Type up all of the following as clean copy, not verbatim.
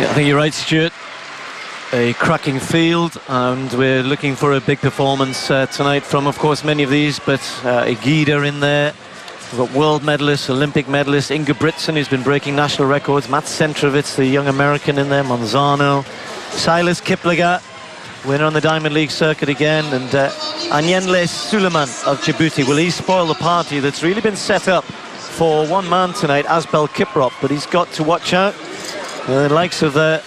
Yeah, I think you're right, Stuart. A cracking field, and we're looking for a big performance tonight from, of course, many of these, but Egida in there. We've got world medalist, Olympic medalist, Ingebrigtsen, who's been breaking national records, Matt Centrovitz, the young American in there, Manzano, Silas Kiplagat, winner on the Diamond League circuit again, and Anyenle Suleiman of Djibouti. Will he spoil the party that's really been set up for one man tonight, Asbel Kiprop, but he's got to watch out. The likes of the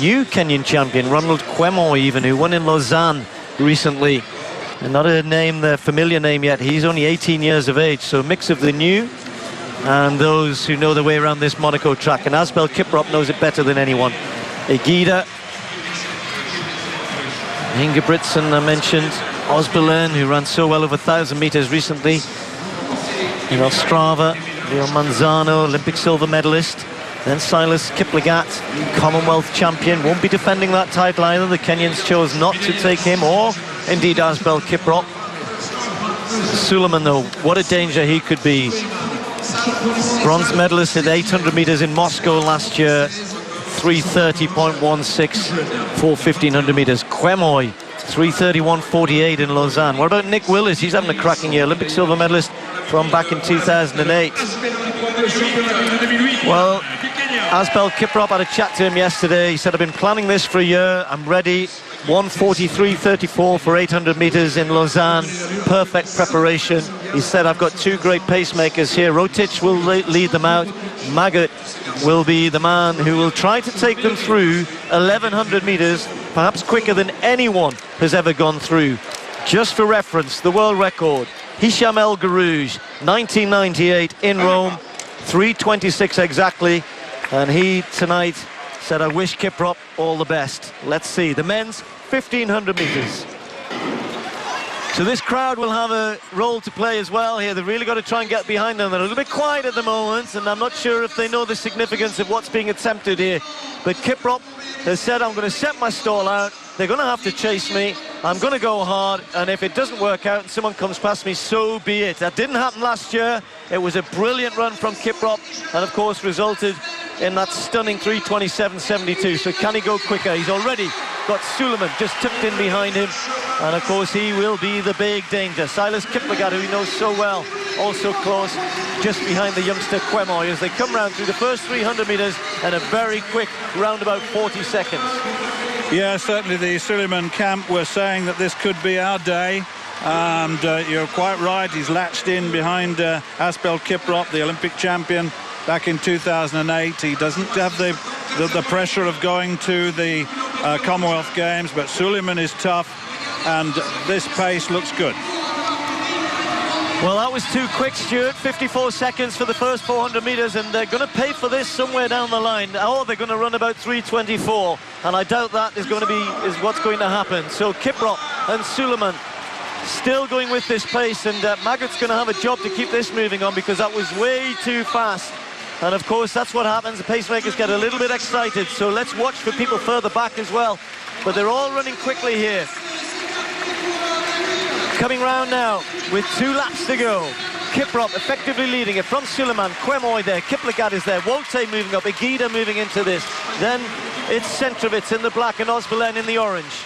new Kenyan champion, Ronald Kwemo, even, who won in Lausanne recently. And not a name, the familiar name yet. He's only 18 years of age, so a mix of the new and those who know the way around this Monaco track. And Asbel Kiprop knows it better than anyone. Egida, Ingebrigtsen, I mentioned, Osbelen, who ran so well over 1,000 meters recently in Ostrava, Leo Manzano, Olympic silver medalist. Then Silas Kiplagat, Commonwealth champion, won't be defending that title either. The Kenyans chose not to take him, or indeed Asbel Kiprop. Suleiman, though, what a danger he could be. Bronze medalist at 800 meters in Moscow last year, 3:30.16 for 1,500 meters. Kwemoy, 3:31.48 in Lausanne. What about Nick Willis? He's having a cracking year, Olympic silver medalist from back in 2008. Well, Asbel Kiprop, had a chat to him yesterday. He said, I've been planning this for a year. I'm ready. 1:43.34 for 800 meters in Lausanne. Perfect preparation. He said, I've got two great pacemakers here. Rotich will lead them out. Magut will be the man who will try to take them through 1,100 meters, perhaps quicker than anyone has ever gone through. Just for reference, the world record, Hicham El Garouj, 1998 in Rome, 3:26 exactly. And he tonight said, I wish Kiprop all the best. Let's see, the men's 1,500 meters. So this crowd will have a role to play as well here. They've really got to try and get behind them. They're a little bit quiet at the moment, and I'm not sure if they know the significance of what's being attempted here. But Kiprop has said, I'm going to set my stall out. They're going to have to chase me. I'm going to go hard, and if it doesn't work out and someone comes past me, so be it. That didn't happen last year. It was a brilliant run from Kiprop, and of course resulted in that stunning 3:27.72. So can he go quicker? He's already got Suleiman just tucked in behind him, and of course he will be the big danger. Silas Kiplagat, who he knows so well, also close just behind the youngster Kwemoy as they come round through the first 300 meters and a very quick round about 40 seconds. Yeah, certainly the Suleiman camp were saying that this could be our day, and you're quite right. He's latched in behind Asbel Kiprop, the Olympic champion back in 2008. He doesn't have the pressure of going to the Commonwealth Games, but Suleiman is tough, and this pace looks good. Well, that was too quick, Stuart. 54 seconds for the first 400 meters, and they're going to pay for this somewhere down the line. Or they're going to run about 3:24, and I doubt that is what's going to happen. So Kiprop and Suleiman still going with this pace, and Magut's going to have a job to keep this moving on, because that was way too fast. And of course, that's what happens. The pacemakers get a little bit excited, so let's watch for people further back as well. But they're all running quickly here. Coming round now with 2 laps to go. Kiprop effectively leading it from Suleiman. Kwemoy there, Kiplagat is there, Wote moving up, Egida moving into this. Then it's Centrovitz in the black and Osbelen in the orange.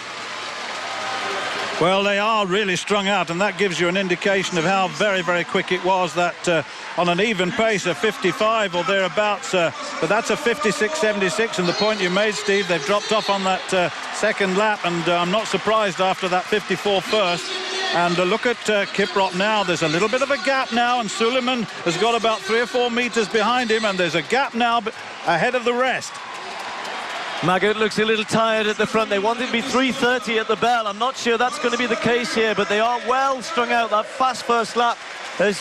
Well, they are really strung out, and that gives you an indication of how very, very quick it was. That on an even pace of 55 or thereabouts, but that's a 56.76, and the point you made, Steve, they've dropped off on that second lap, and I'm not surprised after that 54 first. And look at Kiprop now. There's a little bit of a gap now, and Suleiman has got about 3 or 4 meters behind him, and there's a gap now ahead of the rest. Magut looks a little tired at the front. They wanted to be 3:30 at the bell. I'm not sure that's going to be the case here, but they are well strung out. That fast first lap has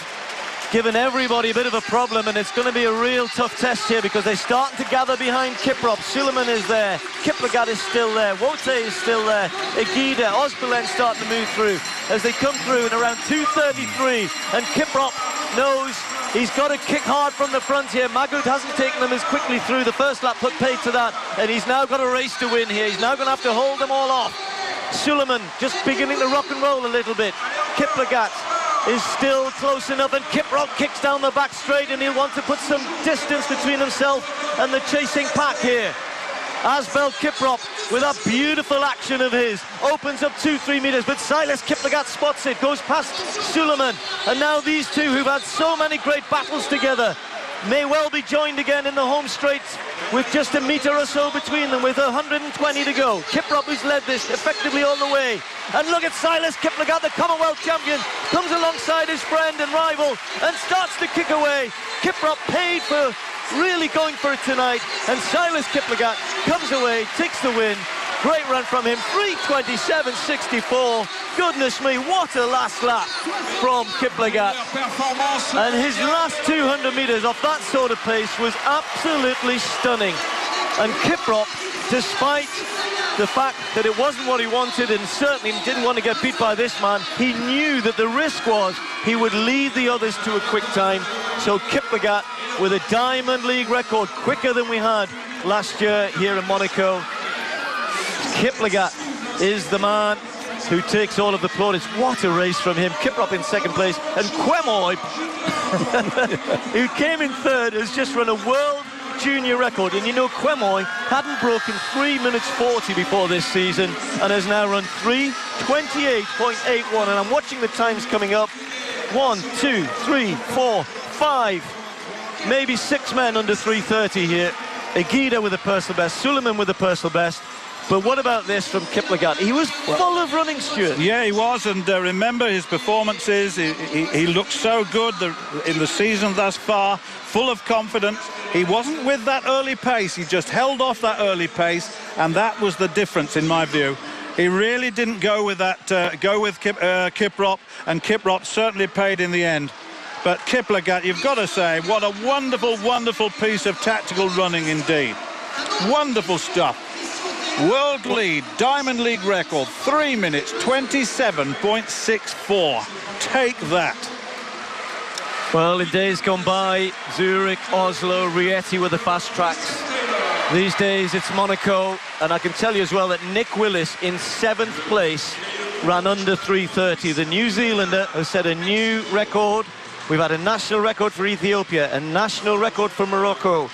given everybody a bit of a problem, and it's going to be a real tough test here, because they're starting to gather behind Kiprop. Suleiman is there, Kiplagat is still there, Wote is still there, Egida, Osbelen starting to move through as they come through in around 2:33, and Kiprop knows he's got to kick hard from the front here. Magut hasn't taken them as quickly through. The first lap put paid to that, and he's now got a race to win here. He's now going to have to hold them all off. Suleiman just beginning to rock and roll a little bit. Kiplagat is still close enough, and Kiprop kicks down the back straight, and he'll want to put some distance between himself and the chasing pack here. Asbel Kiprop, with that beautiful action of his, opens up 2-3 meters, but Silas Kiplagat spots it, goes past Suleiman, and now these two who've had so many great battles together may well be joined again in the home straight with just a metre or so between them, with 120 to go. Kiprop, who's led this effectively all the way, and look at Silas Kiplagat, the Commonwealth champion, comes alongside his friend and rival and starts to kick away. Kiprop paid for really going for it tonight, and Silas Kiplagat comes away, takes the win. Great run from him, 3:27.64. Goodness me, what a last lap from Kiplagat. And his last 200 metres off that sort of pace was absolutely stunning. And Kiprop, despite the fact that it wasn't what he wanted and certainly didn't want to get beat by this man, he knew that the risk was he would lead the others to a quick time. So Kiplagat, with a Diamond League record, quicker than we had last year here in Monaco. Kiplagat is the man who takes all of the plaudits. What a race from him. Kiprop in second place, and Quemoy, who came in third, has just run a world junior record. And you know, Quemoy hadn't broken 3 minutes 40 before this season and has now run 3:28.81. And I'm watching the times coming up. 1, 2, 3, 4, 5, maybe 6 men under 3:30 here. Egida with a personal best, Suleiman with a personal best. But what about this from Kiplagat? He was full of running, Stuart. Yeah, he was, and remember his performances. He looked so good in the season thus far, full of confidence. He wasn't with that early pace. He just held off that early pace, and that was the difference in my view. He really didn't go with that, Kiprop, and Kiprop certainly paid in the end. But Kiplagat, you've got to say, what a wonderful, wonderful piece of tactical running indeed. Wonderful stuff. World lead, Diamond League record, 3 minutes 27.64. Take that. Well, in days gone by, Zurich, Oslo, Rieti were the fast tracks. These days it's Monaco, and I can tell you as well that Nick Willis in 7th place ran under 3:30. The New Zealander has set a new record. We've had a national record for Ethiopia, a national record for Morocco.